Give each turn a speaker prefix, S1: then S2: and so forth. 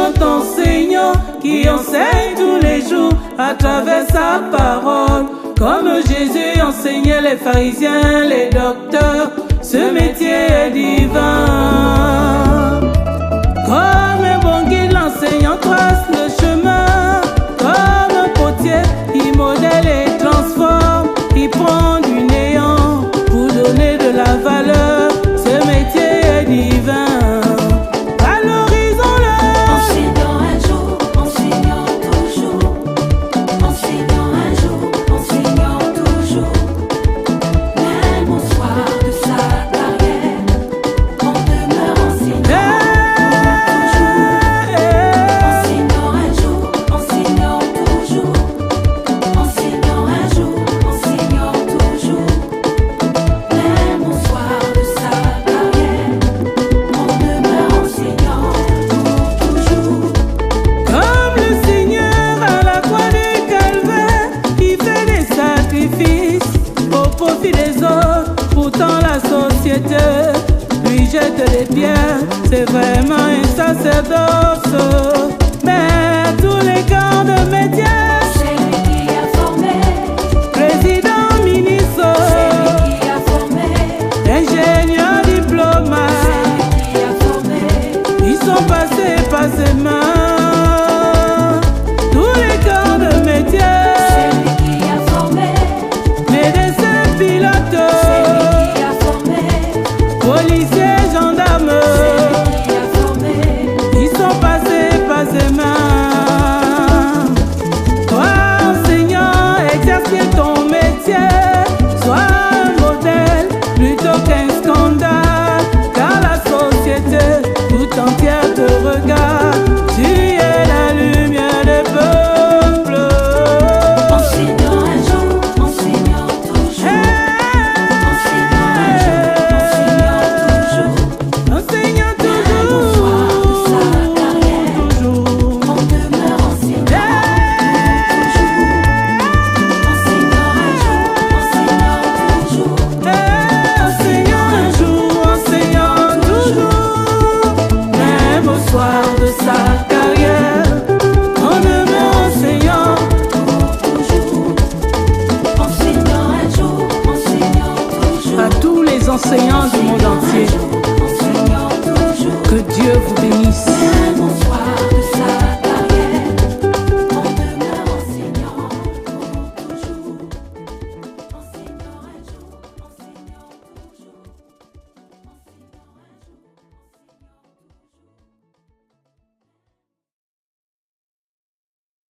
S1: grand enseignant qui enseigne tous les jours à travers sa parole. Comme Jésus enseignait les pharisiens, les docteurs, ce métier est divin. Comme un bon guide, l'enseignant trace le chemin. Comme un potier, il modèle et transforme. Il prend du néant pour donner de la valeur. Ce métier est divin. Pourtant la société lui jette des pierres. C'est vraiment un sacerdoce.